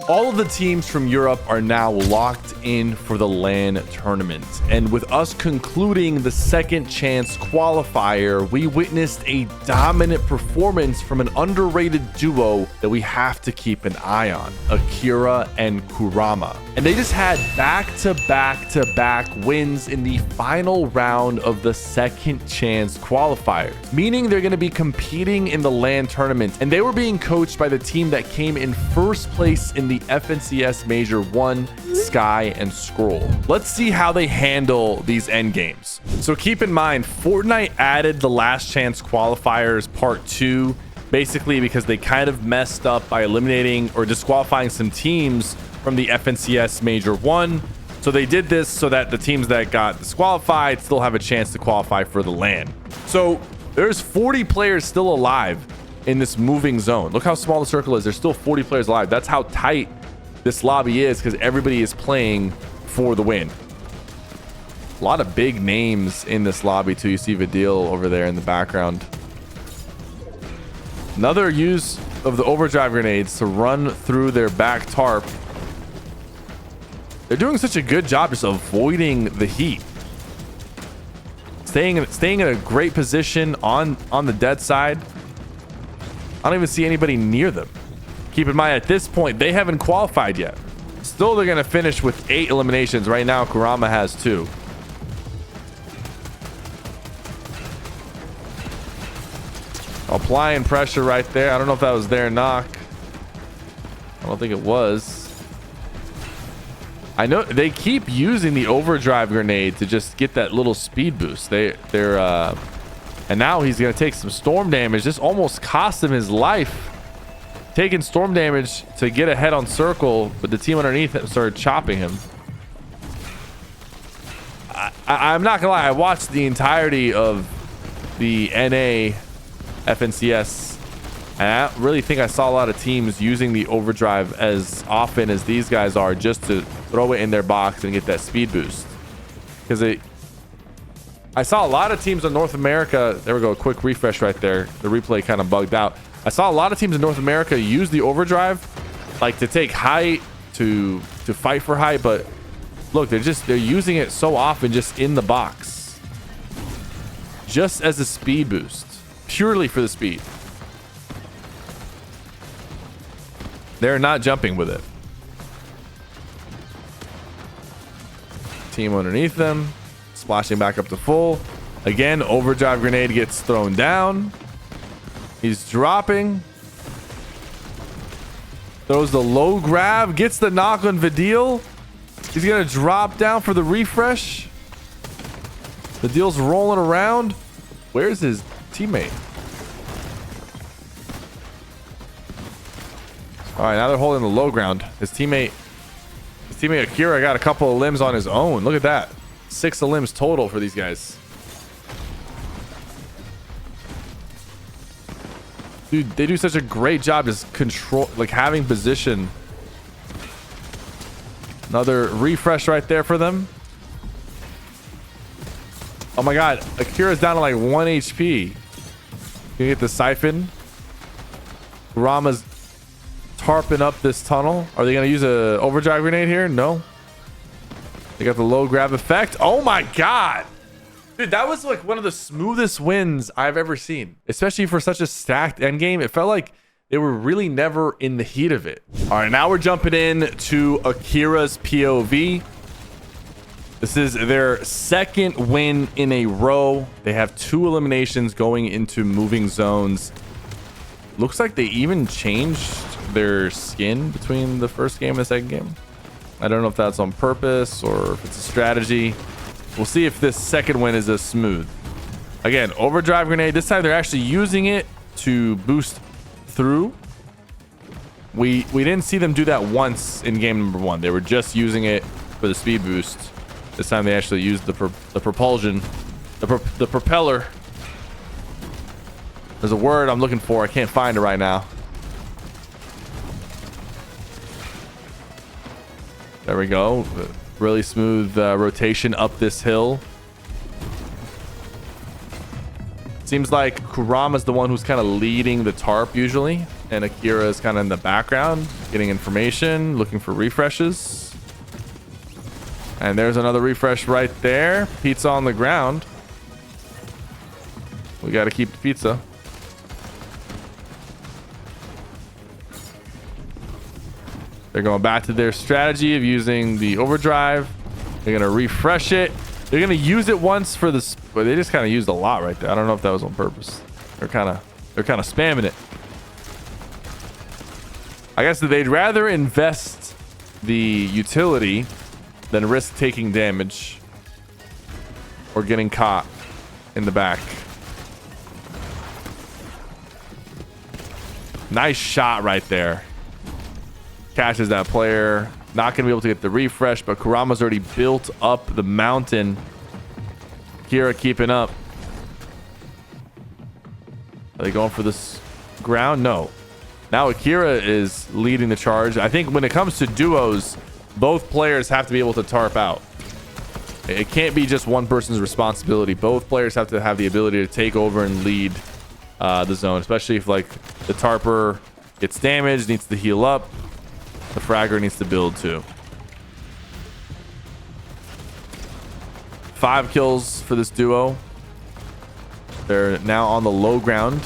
All of the teams from Europe are now locked in for the LAN tournament. And with us concluding the second chance qualifier, we witnessed a dominant performance from an underrated duo that we have to keep an eye on, Akira and Kurama. And they just had back-to-back wins in the final round of the second chance qualifiers, meaning they're going to be competing in the LAN tournament. And they were being coached by the team that came in first place in the FNCS Major 1, Sky and Scroll. Let's see how they handle these end games. So keep in mind, Fortnite added the last chance qualifiers part 2, basically because they kind of messed up by eliminating or disqualifying some teams from the FNCS Major 1. So they did this so that the teams that got disqualified still have a chance to qualify for the LAN. So there's 40 players still alive in this moving zone. Look how small the circle is. There's still 40 players alive. That's how tight this lobby is, because everybody is playing for the win. A lot of big names in this lobby too. You see Vidil over there in the background. Another use of the overdrive grenades to run through their back tarp. They're doing such a good job just avoiding the heat. Staying in a great position on the dead side. I don't even see anybody near them. Keep in mind, at this point, they haven't qualified yet. Still, they're going to finish with 8 eliminations. Right now, Kurama has 2. Applying pressure right there. I don't know if that was their knock. I don't think it was. I know they keep using the overdrive grenade to just get that little speed boost. And now he's going to take some storm damage. This almost cost him his life. Taking storm damage to get ahead on circle, but the team underneath him started chopping him. I'm not gonna lie, I watched the entirety of the NA FNCS, and I don't really think I saw a lot of teams using the overdrive as often as these guys are, just to throw it in their box and get that speed boost. Because I saw a lot of teams in North America. There we go, a quick refresh right there. The replay kind of bugged out. I saw a lot of teams in North America use the overdrive, like to take height, to fight for height. But look, they're using it so often just in the box, just as a speed boost, purely for the speed. They're not jumping with it. Team underneath them, splashing back up to full. Again, overdrive grenade gets thrown down. He's dropping. Throws the low grab. Gets the knock on Vidil. He's going to drop down for the refresh. Vidil's rolling around. Where's his teammate? All right, now they're holding the low ground. His teammate Akira got a couple of limbs on his own. Look at that. 6 limbs total for these guys. Dude, they do such a great job just control, like having position. Another refresh right there for them. Oh my god, Akira's down to like 1 HP. Can you get the siphon? Rama's tarping up this tunnel. Are they gonna use a overdrive grenade here? No. They got the low grab effect. Oh my god. Dude, that was like one of the smoothest wins I've ever seen, especially for such a stacked end game. It felt like they were really never in the heat of it. All right, now we're jumping in to Akira's POV. This is their second win in a row. They have 2 eliminations going into moving zones. Looks like they even changed their skin between the first game and the second game. I don't know if that's on purpose or if it's a strategy. We'll see if this second win is as smooth. Again, overdrive grenade. This time they're actually using it to boost through. We didn't see them do that once in game number 1. They were just using it for the speed boost. This time they actually used the propulsion, the propeller. There's a word I'm looking for. I can't find it right now. There we go. Really smooth rotation up this hill. Seems like Kurama's the one who's kind of leading the tarp usually. and Akira is kind of in the background, getting information, looking for refreshes. And there's another refresh right there. Pizza on the ground. We got to keep the pizza. They're going back to their strategy of using the overdrive. They're going to refresh it. They're going to use it once for this, but they just kind of used a lot right there. I don't know if that was on purpose. They're kind of spamming it. I guess they'd rather invest the utility than risk taking damage or getting caught in the back. Nice shot right there. Catches that player. Not going to be able to get the refresh, but Kurama's already built up the mountain. Kira keeping up. Are they going for this ground? No. Now Akira is leading the charge. I think when it comes to duos, both players have to be able to tarp out. It can't be just one person's responsibility. Both players have to have the ability to take over and lead the zone, especially if like the tarper gets damaged, needs to heal up. The fragger needs to build too. 5 kills for this duo. They're now on the low ground.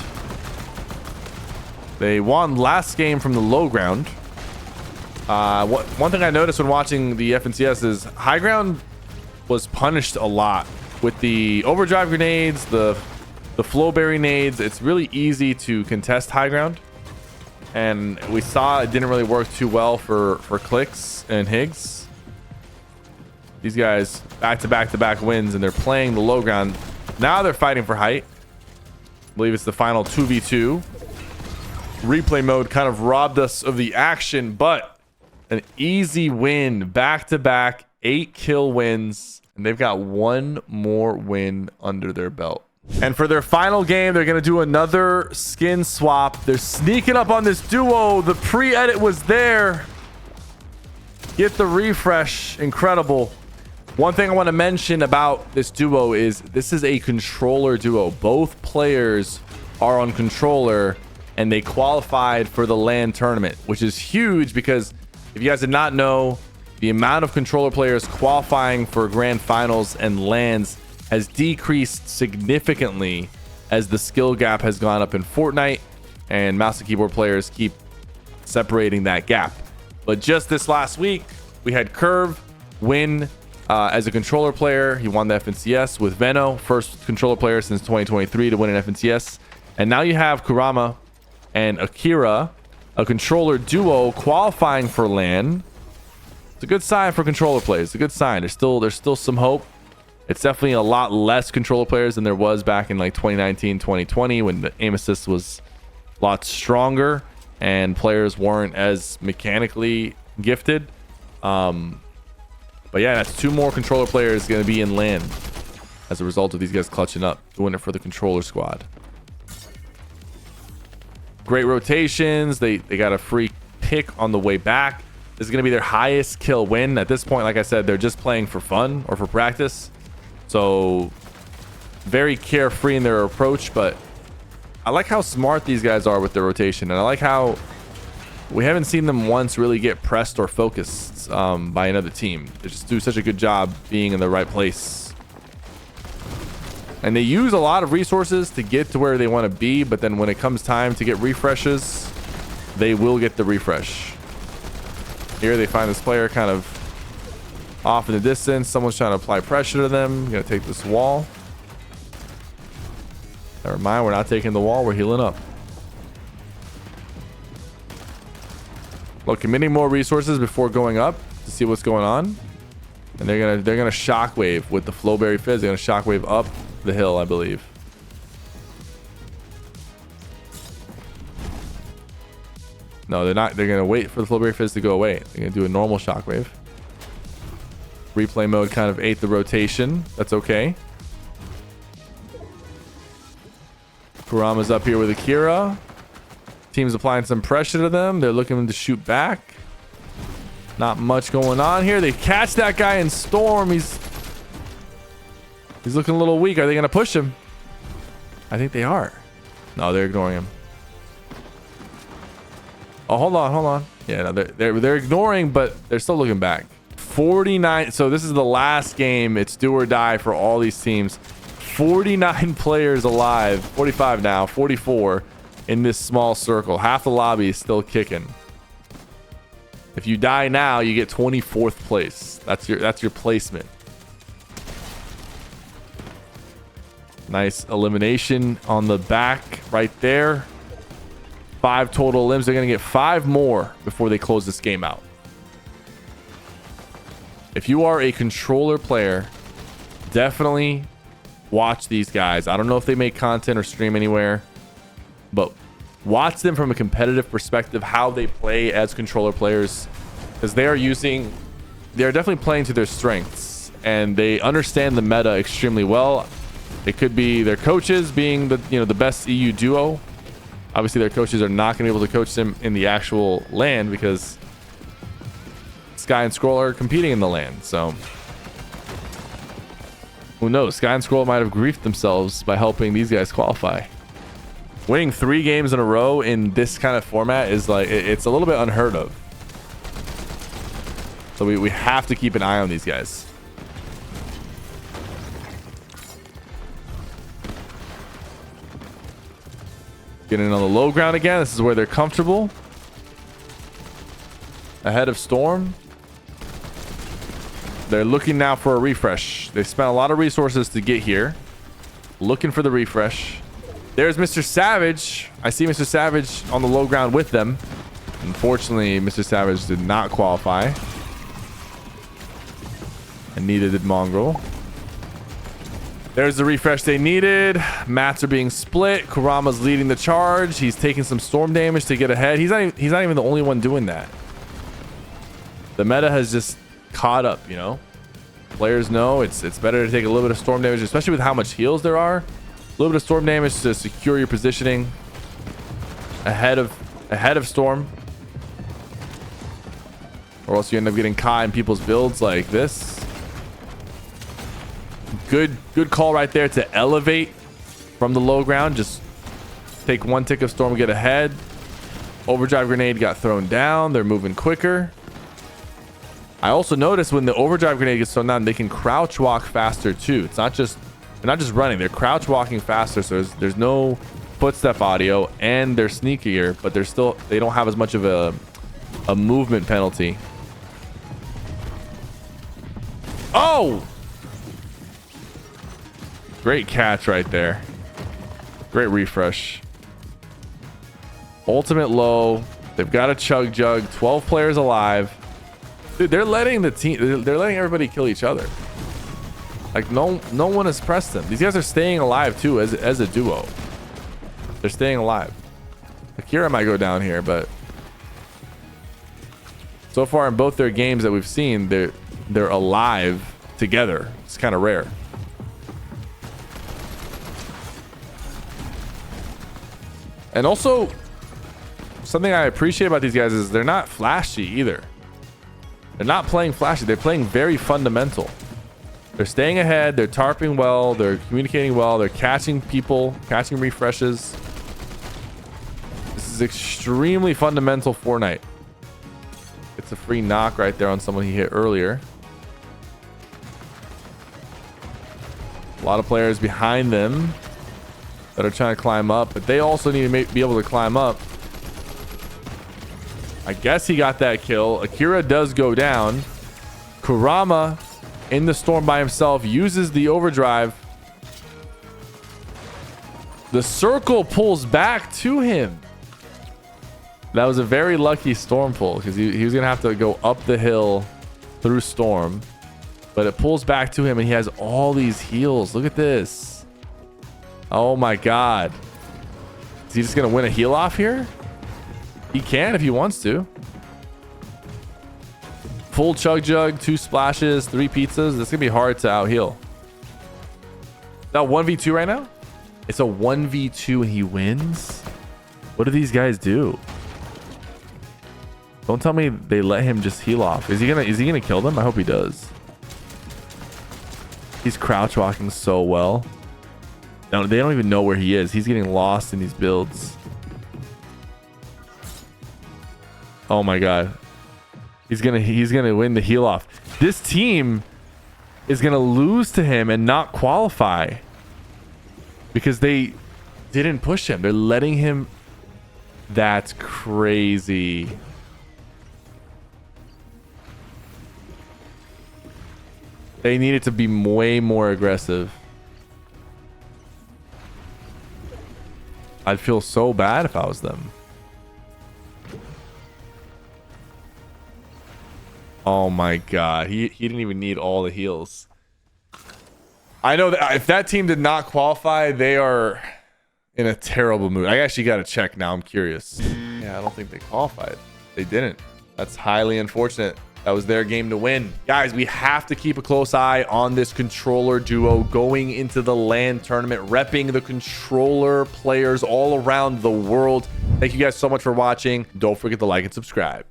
They won last game from the low ground. One thing I noticed when watching the FNCS is high ground was punished a lot with the overdrive grenades, the flowberry nades. It's really easy to contest high ground, and we saw it didn't really work too well for Clicks and Higgs. These guys back-to-back wins, and they're playing the low ground. Now they're fighting for height. I believe it's the final 2v2. Replay mode kind of robbed us of the action, but an easy win. Back-to-back 8-kill wins, and they've got one more win under their belt. And for their final game, they're going to do another skin swap. They're sneaking up on this duo. The pre-edit was there. Get the refresh. Incredible. One thing I want to mention about this duo is this is a controller duo. Both players are on controller, and they qualified for the LAN tournament, which is huge because if you guys did not know, the amount of controller players qualifying for grand finals and LANs has decreased significantly as the skill gap has gone up in Fortnite, and mouse and keyboard players keep separating that gap. But just this last week, we had Curve win as a controller player. He won the FNCS with Veno, first controller player since 2023 to win an FNCS. And now you have Kurama and Akira, a controller duo qualifying for LAN. It's a good sign for controller players. It's a good sign. There's still some hope. It's definitely a lot less controller players than there was back in like 2019, 2020 when the aim assist was a lot stronger and players weren't as mechanically gifted. But yeah, that's 2 more controller players going to be in LAN as a result of these guys clutching up, doing it for the controller squad. Great rotations. They got a free pick on the way back. This is going to be their highest kill win. At this point, like I said, they're just playing for fun or for practice. So very carefree in their approach, but I like how smart these guys are with their rotation. And I like how we haven't seen them once really get pressed or focused by another team. They just do such a good job being in the right place. And they use a lot of resources to get to where they want to be, but then when it comes time to get refreshes, they will get the refresh. Here they find this player kind of off in the distance. Someone's trying to apply pressure to them. Gonna take this wall. Never mind, we're not taking the wall, we're healing up. Well, committing more resources before going up to see what's going on. And they're gonna shockwave with the flowberry fizz. They're gonna shockwave up the hill, I believe. No, they're not. They're gonna wait for the flowberry fizz to go away. They're gonna do a normal shockwave. Replay mode kind of ate the rotation. That's okay. Kurama's up here with Akira. Team's applying some pressure to them. They're looking to shoot back. Not much going on here. They catch that guy in Storm. He's looking a little weak. Are they going to push him? I think they are. No, they're ignoring him. Oh, hold on. Yeah, no, they're ignoring, but they're still looking back. 49. So this is the last game. It's do or die for all these teams. 49 players alive. 45 now. 44 in this small circle. Half the lobby is still kicking. If you die now, you get 24th place. That's your placement. Nice elimination on the back right there. 5 total limbs. They're going to get 5 more before they close this game out. If you are a controller player, definitely watch these guys. I don't know if they make content or stream anywhere, but watch them from a competitive perspective, how they play as controller players, because they're definitely playing to their strengths, and they understand the meta extremely well. It could be their coaches being the best EU duo. Obviously, their coaches are not going to be able to coach them in the actual LAN because Sky and Scroll are competing in the LAN. So who knows? Sky and Scroll might have griefed themselves by helping these guys qualify. Winning 3 games in a row in this kind of format is like, it's a little bit unheard of. So we have to keep an eye on these guys. Getting on the low ground again. This is where they're comfortable. Ahead of Storm. They're looking now for a refresh. They spent a lot of resources to get here. Looking for the refresh. There's Mr. Savage. I see Mr. Savage on the low ground with them. Unfortunately, Mr. Savage did not qualify. And neither did Mongrel. There's the refresh they needed. Mats are being split. Kurama's leading the charge. He's taking some storm damage to get ahead. He's not even the only one doing that. The meta has just caught up, you know. Players know it's better to take a little bit of storm damage, especially with how much heals there are. A little bit of storm damage to secure your positioning ahead of Storm, or else you end up getting caught in people's builds like this. Good call right there to elevate from the low ground. Just take 1 tick of Storm, get ahead. Overdrive grenade got thrown down. They're moving quicker. I also noticed when the overdrive grenade gets thrown down, they can crouch walk faster too. It's not just, they're not just running, they're crouch walking faster. So there's no footstep audio, and they're sneakier, but they don't have as much of a movement penalty. Oh! Great catch right there. Great refresh. Ultimate low. They've got a chug jug. 12 players alive. Dude, they're letting everybody kill each other. Like no one has pressed them. These guys are staying alive too as a duo. They're staying alive. Akira might go down here, but so far in both their games that we've seen, they're alive together. It's kind of rare. And also, something I appreciate about these guys is they're not flashy either. They're not playing flashy. They're playing very fundamental. They're staying ahead. They're tarping well. They're communicating well. They're catching people, catching refreshes. This is extremely fundamental Fortnite. It's a free knock right there on someone he hit earlier. A lot of players behind them that are trying to climb up, but they also need to be able to climb up. I guess he got that kill. Akira does go down. Kurama in the storm by himself uses the overdrive. The circle pulls back to him. That was a very lucky storm pull because he was gonna have to go up the hill through storm, but it pulls back to him and he has all these heals. Look at this. Oh my god. Is he just gonna win a heal off here? He can if he wants to. Full chug jug, 2 splashes, 3 pizzas. This is gonna be hard to out heal. That 1v2 right now? It's a 1v2 and he wins? What do these guys do? Don't tell me they let him just heal off. Is he gonna kill them? I hope he does. He's crouch walking so well. No, they don't even know where he is. He's getting lost in these builds. Oh my god. He's gonna win the heal off. This team is gonna lose to him and not qualify because they didn't push him. They're letting him. That's crazy. They needed to be way more aggressive. I'd feel so bad if I was them. Oh my god, he didn't even need all the heals. I know that if that team did not qualify, they are in a terrible mood. I actually got to check now. I'm curious. Yeah, I don't think they qualified. They didn't. That's highly unfortunate. That was their game to win. Guys, we have to keep a close eye on this controller duo going into the LAN tournament, repping the controller players all around the world. Thank you guys so much for watching. Don't forget to like and subscribe.